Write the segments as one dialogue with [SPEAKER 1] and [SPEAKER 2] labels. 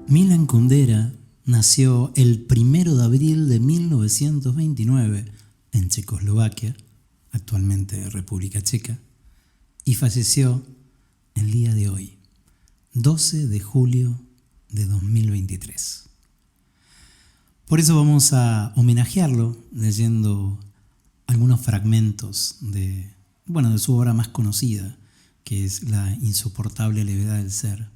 [SPEAKER 1] Milan Kundera nació el 1 de abril de 1929 en Checoslovaquia, actualmente República Checa, y falleció el día de hoy, 12 de julio de 2023. Por eso vamos a homenajearlo leyendo algunos fragmentos de su obra más conocida, que es La insoportable levedad del ser.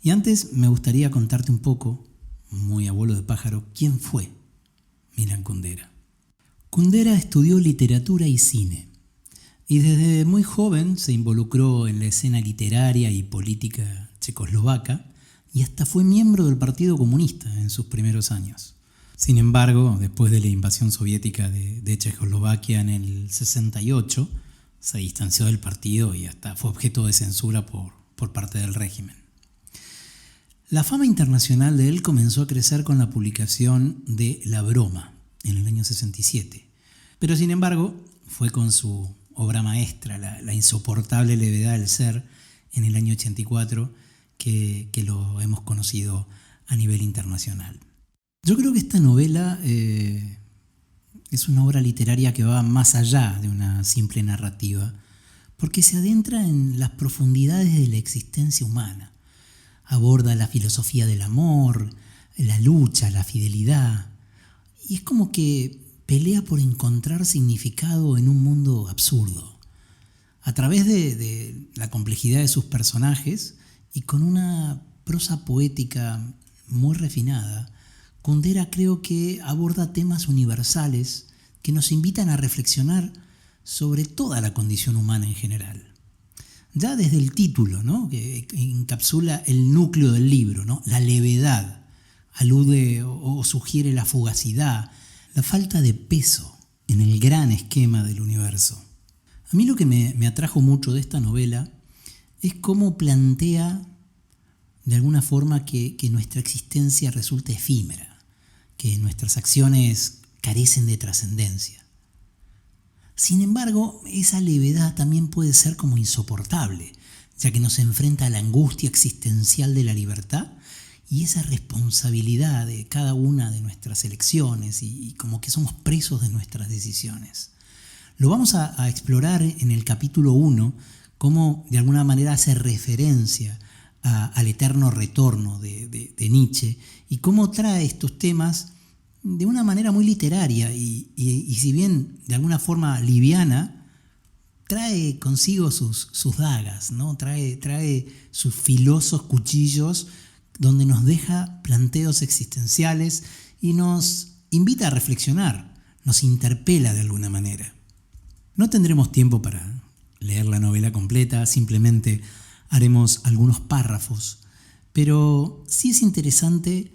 [SPEAKER 1] Y antes me gustaría contarte un poco, muy a vuelo de pájaro, quién fue Milan Kundera. Kundera estudió literatura y cine, y desde muy joven se involucró en la escena literaria y política checoslovaca, y hasta fue miembro del Partido Comunista en sus primeros años. Sin embargo, después de la invasión soviética de Checoslovaquia en el 68, se distanció del partido y hasta fue objeto de censura por parte del régimen. La fama internacional de él comenzó a crecer con la publicación de La Broma en el año 67, pero sin embargo fue con su obra maestra, La insoportable levedad del ser, en el año 84 que lo hemos conocido a nivel internacional. Yo creo que esta novela es una obra literaria que va más allá de una simple narrativa, porque se adentra en las profundidades de la existencia humana. Aborda la filosofía del amor, la lucha, la fidelidad, y es como que pelea por encontrar significado en un mundo absurdo. A través de la complejidad de sus personajes y con una prosa poética muy refinada, Kundera creo que aborda temas universales que nos invitan a reflexionar sobre toda la condición humana en general. Ya desde el título, ¿no?, que encapsula el núcleo del libro, ¿no?, la levedad, alude o sugiere la fugacidad, la falta de peso en el gran esquema del universo. A mí lo que me atrajo mucho de esta novela es cómo plantea de alguna forma que nuestra existencia resulta efímera, que nuestras acciones carecen de trascendencia. Sin embargo, esa levedad también puede ser como insoportable, ya que nos enfrenta a la angustia existencial de la libertad y esa responsabilidad de cada una de nuestras elecciones y como que somos presos de nuestras decisiones. Lo vamos a explorar en el capítulo 1, cómo de alguna manera hace referencia al eterno retorno de Nietzsche y cómo trae estos temas de una manera muy literaria y si bien de alguna forma liviana, trae consigo sus dagas, ¿no? Trae sus filosos cuchillos donde nos deja planteos existenciales y nos invita a reflexionar, nos interpela de alguna manera. No tendremos tiempo para leer la novela completa, simplemente haremos algunos párrafos, pero sí es interesante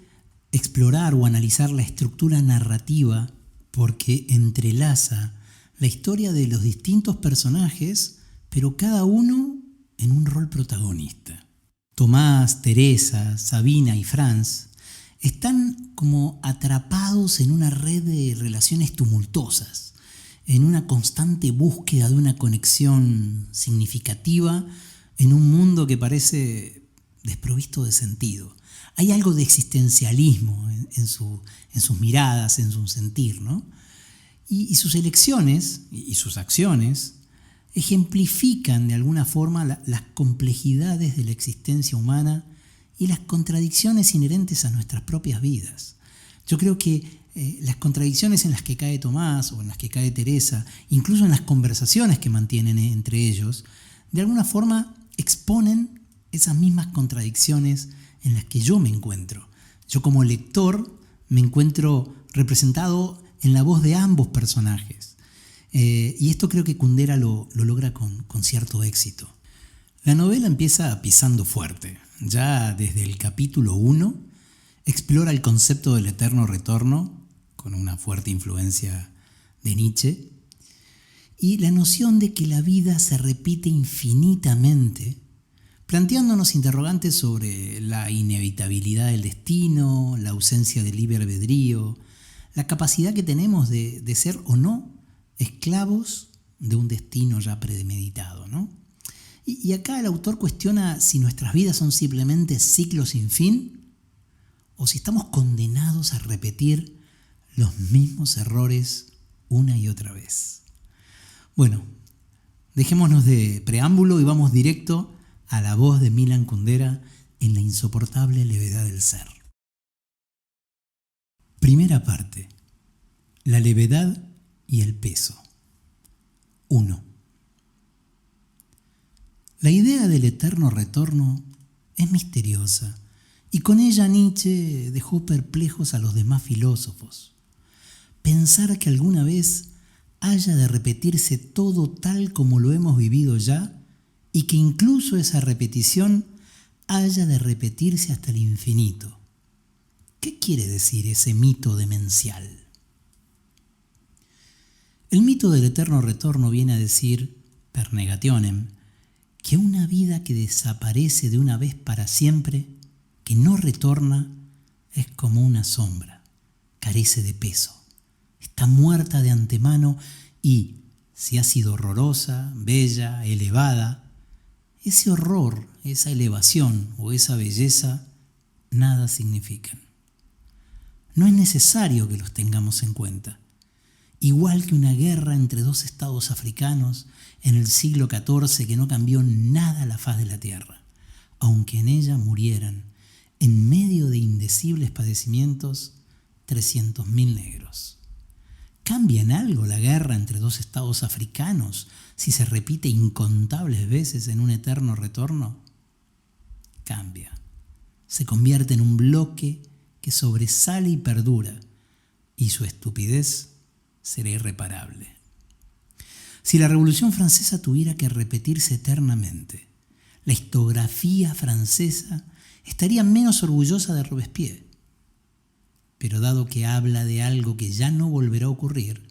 [SPEAKER 1] explorar o analizar la estructura narrativa porque entrelaza la historia de los distintos personajes, pero cada uno en un rol protagonista. Tomás, Teresa, Sabina y Franz están como atrapados en una red de relaciones tumultuosas, en una constante búsqueda de una conexión significativa en un mundo que parece desprovisto de sentido. Hay algo de existencialismo en sus miradas, en su sentir, ¿no? Y sus elecciones y sus acciones ejemplifican de alguna forma las complejidades de la existencia humana y las contradicciones inherentes a nuestras propias vidas. Yo creo que las contradicciones en las que cae Tomás o en las que cae Teresa, incluso en las conversaciones que mantienen entre ellos, de alguna forma exponen esas mismas contradicciones en las que yo me encuentro. Yo como lector me encuentro representado en la voz de ambos personajes. Y esto creo que Kundera lo logra con cierto éxito. La novela empieza pisando fuerte. Ya desde el capítulo 1 explora el concepto del eterno retorno, con una fuerte influencia de Nietzsche, y la noción de que la vida se repite infinitamente, planteándonos interrogantes sobre la inevitabilidad del destino, la ausencia del libre albedrío, la capacidad que tenemos de ser o no esclavos de un destino ya premeditado, ¿no? Y acá el autor cuestiona si nuestras vidas son simplemente ciclos sin fin o si estamos condenados a repetir los mismos errores una y otra vez. Bueno, dejémonos de preámbulo y vamos directo a la voz de Milan Kundera en La insoportable levedad del ser. Primera parte. La levedad y el peso. 1. La idea del eterno retorno es misteriosa y con ella Nietzsche dejó perplejos a los demás filósofos. Pensar que alguna vez haya de repetirse todo tal como lo hemos vivido ya y que incluso esa repetición haya de repetirse hasta el infinito. ¿Qué quiere decir ese mito demencial? El mito del eterno retorno viene a decir, per negationem, que una vida que desaparece de una vez para siempre, que no retorna, es como una sombra, carece de peso, está muerta de antemano y, si ha sido horrorosa, bella, elevada, ese horror, esa elevación o esa belleza, nada significan. No es necesario que los tengamos en cuenta. Igual que una guerra entre dos estados africanos en el siglo XIV que no cambió nada la faz de la tierra, aunque en ella murieran, en medio de indecibles padecimientos, 300.000 negros. ¿Cambia en algo la guerra entre dos estados africanos si se repite incontables veces en un eterno retorno? Cambia. Se convierte en un bloque que sobresale y perdura, y su estupidez será irreparable. Si la Revolución Francesa tuviera que repetirse eternamente, la historiografía francesa estaría menos orgullosa de Robespierre. Pero dado que habla de algo que ya no volverá a ocurrir,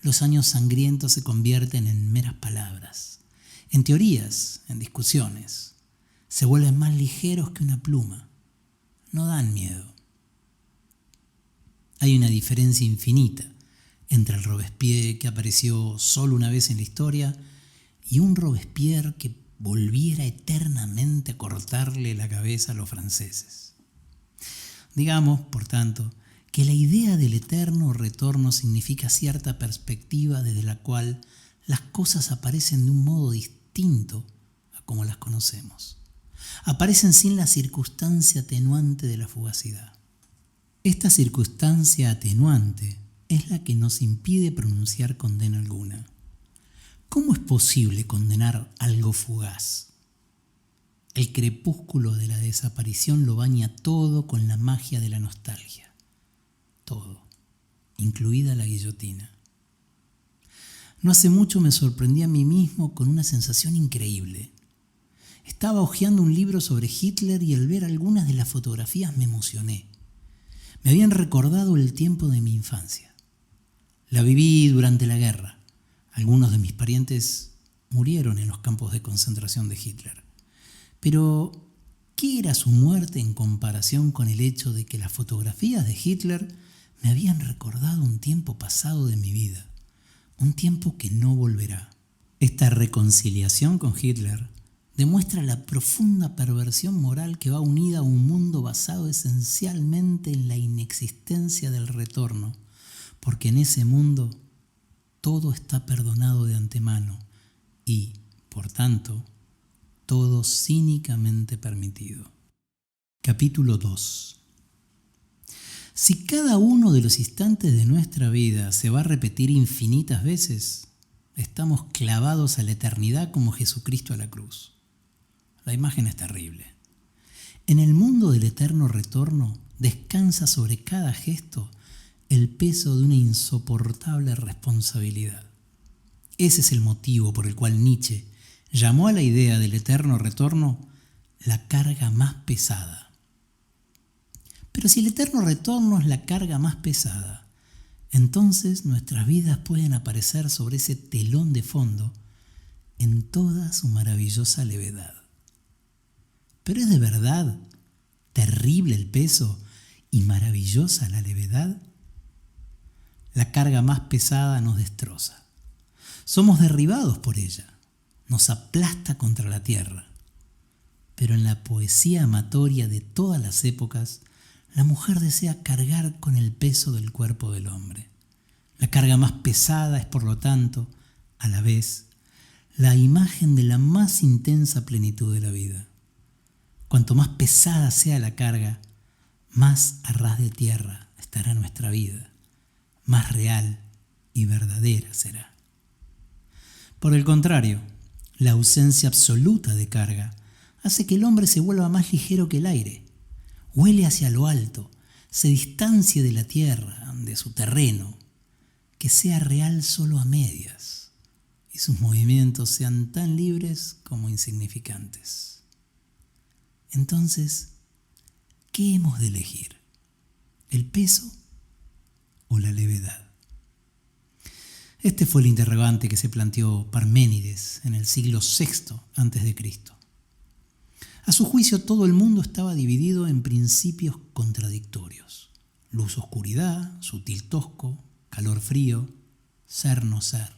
[SPEAKER 1] los años sangrientos se convierten en meras palabras, en teorías, en discusiones. Se vuelven más ligeros que una pluma. No dan miedo. Hay una diferencia infinita entre el Robespierre que apareció solo una vez en la historia y un Robespierre que volviera eternamente a cortarle la cabeza a los franceses. Digamos, por tanto, que la idea del eterno retorno significa cierta perspectiva desde la cual las cosas aparecen de un modo distinto a como las conocemos. Aparecen sin la circunstancia atenuante de la fugacidad. Esta circunstancia atenuante es la que nos impide pronunciar condena alguna. ¿Cómo es posible condenar algo fugaz? El crepúsculo de la desaparición lo baña todo con la magia de la nostalgia. Todo, incluida la guillotina. No hace mucho me sorprendí a mí mismo con una sensación increíble. Estaba hojeando un libro sobre Hitler y al ver algunas de las fotografías me emocioné. Me habían recordado el tiempo de mi infancia. La viví durante la guerra. Algunos de mis parientes murieron en los campos de concentración de Hitler. Pero, ¿qué era su muerte en comparación con el hecho de que las fotografías de Hitler me habían recordado un tiempo pasado de mi vida? Un tiempo que no volverá. Esta reconciliación con Hitler demuestra la profunda perversión moral que va unida a un mundo basado esencialmente en la inexistencia del retorno, porque en ese mundo todo está perdonado de antemano y, por tanto, todo cínicamente permitido. Capítulo 2. Si cada uno de los instantes de nuestra vida se va a repetir infinitas veces, estamos clavados a la eternidad como Jesucristo a la cruz. La imagen es terrible. En el mundo del eterno retorno descansa sobre cada gesto el peso de una insoportable responsabilidad. Ese es el motivo por el cual Nietzsche llamó a la idea del eterno retorno la carga más pesada. Pero si el eterno retorno es la carga más pesada, entonces nuestras vidas pueden aparecer sobre ese telón de fondo en toda su maravillosa levedad. ¿Pero es de verdad terrible el peso y maravillosa la levedad? La carga más pesada nos destroza. Somos derribados por ella, nos aplasta contra la tierra. Pero en la poesía amatoria de todas las épocas, la mujer desea cargar con el peso del cuerpo del hombre. La carga más pesada es, por lo tanto, a la vez, la imagen de la más intensa plenitud de la vida. Cuanto más pesada sea la carga, más a ras de tierra estará nuestra vida, más real y verdadera será. Por el contrario, la ausencia absoluta de carga hace que el hombre se vuelva más ligero que el aire, huele hacia lo alto, se distancie de la tierra, de su terreno, que sea real solo a medias y sus movimientos sean tan libres como insignificantes. Entonces, ¿qué hemos de elegir? ¿El peso o la levedad? Este fue el interrogante que se planteó Parménides en el siglo VI a.C. A su juicio, todo el mundo estaba dividido en principios contradictorios: luz-oscuridad, sutil-tosco, calor-frío, ser-no ser.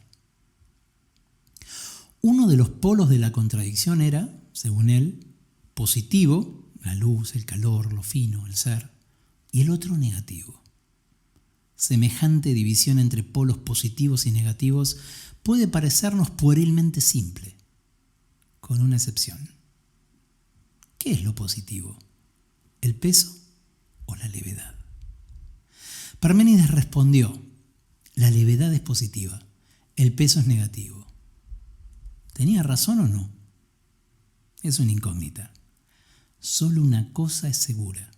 [SPEAKER 1] Uno de los polos de la contradicción era, según él, positivo, la luz, el calor, lo fino, el ser, y el otro negativo. Semejante división entre polos positivos y negativos puede parecernos puerilmente simple, con una excepción. ¿Qué es lo positivo? ¿El peso o la levedad? Parménides respondió: la levedad es positiva, el peso es negativo. ¿Tenía razón o no? Es una incógnita. Solo una cosa es segura: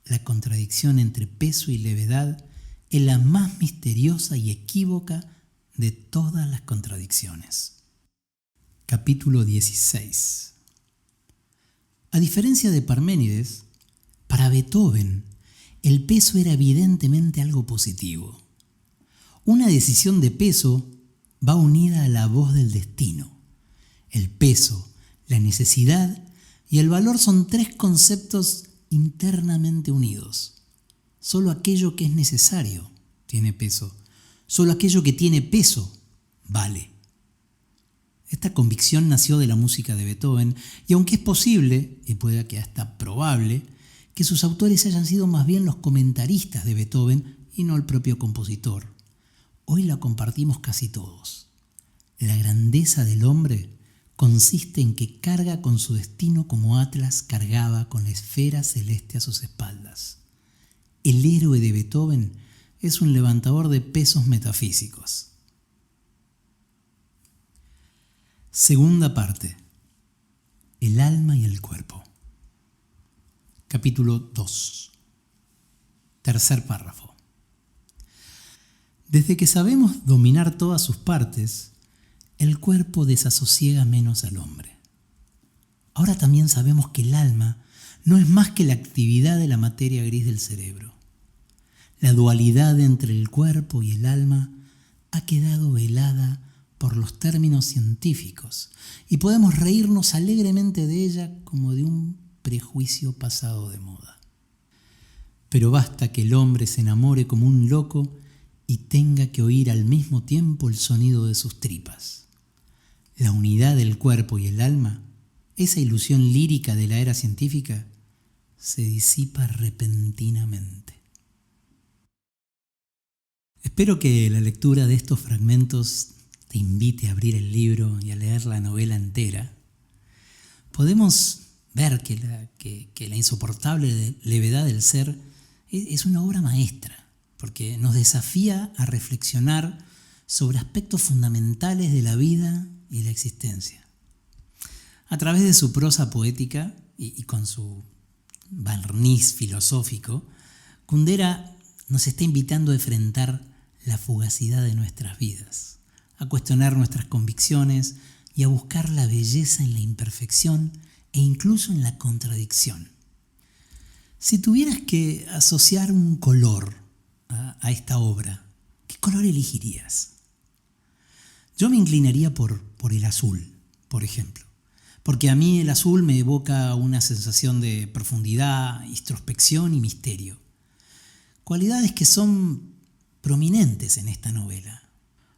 [SPEAKER 1] la contradicción entre peso y levedad es la más misteriosa y equívoca de todas las contradicciones. Capítulo 16. A diferencia de Parménides, para Beethoven el peso era evidentemente algo positivo. Una decisión de peso va unida a la voz del destino. El peso, la necesidad y el valor son tres conceptos internamente unidos. Solo aquello que es necesario tiene peso. Solo aquello que tiene peso vale. Esta convicción nació de la música de Beethoven, y aunque es posible, y puede que hasta probable, que sus autores hayan sido más bien los comentaristas de Beethoven y no el propio compositor, hoy la compartimos casi todos. La grandeza del hombre consiste en que carga con su destino como Atlas cargaba con la esfera celeste a sus espaldas. El héroe de Beethoven es un levantador de pesos metafísicos. Segunda parte. El alma y el cuerpo. Capítulo 2. Tercer párrafo. Desde que sabemos dominar todas sus partes, el cuerpo desasosiega menos al hombre. Ahora también sabemos que el alma no es más que la actividad de la materia gris del cerebro. La dualidad entre el cuerpo y el alma ha quedado velada por los términos científicos y podemos reírnos alegremente de ella como de un prejuicio pasado de moda. Pero basta que el hombre se enamore como un loco y tenga que oír al mismo tiempo el sonido de sus tripas. La unidad del cuerpo y el alma, esa ilusión lírica de la era científica, se disipa repentinamente. Espero que la lectura de estos fragmentos te invite a abrir el libro y a leer la novela entera. Podemos ver que la insoportable levedad del ser es una obra maestra, porque nos desafía a reflexionar sobre aspectos fundamentales de la vida y la existencia. A través de su prosa poética y con su barniz filosófico, Kundera nos está invitando a enfrentar la fugacidad de nuestras vidas, a cuestionar nuestras convicciones y a buscar la belleza en la imperfección e incluso en la contradicción. Si tuvieras que asociar un color a esta obra, ¿qué color elegirías? Yo me inclinaría por el azul, por ejemplo, porque a mí el azul me evoca una sensación de profundidad, introspección y misterio, cualidades que son prominentes en esta novela.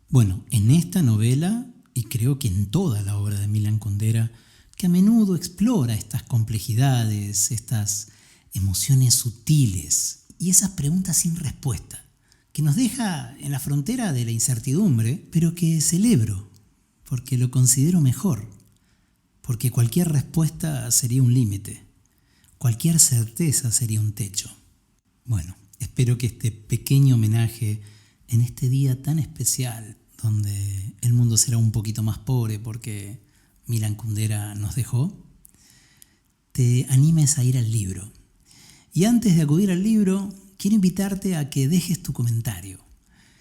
[SPEAKER 1] Bueno, en esta novela, y creo que en toda la obra de Milan Kundera, que a menudo explora estas complejidades, estas emociones sutiles y esas preguntas sin respuesta, que nos deja en la frontera de la incertidumbre, pero que celebro, porque lo considero mejor, porque cualquier respuesta sería un límite, cualquier certeza sería un techo. Bueno, espero que este pequeño homenaje en este día tan especial, donde el mundo será un poquito más pobre porque Milan Kundera nos dejó, te animes a ir al libro. Y antes de acudir al libro, quiero invitarte a que dejes tu comentario.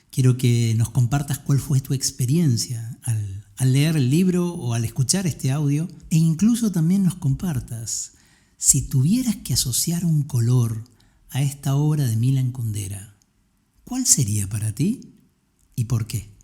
[SPEAKER 1] Quiero que nos compartas cuál fue tu experiencia al leer el libro o al escuchar este audio, e incluso también nos compartas si tuvieras que asociar un color a esta obra de Milan Kundera, ¿cuál sería para ti y por qué?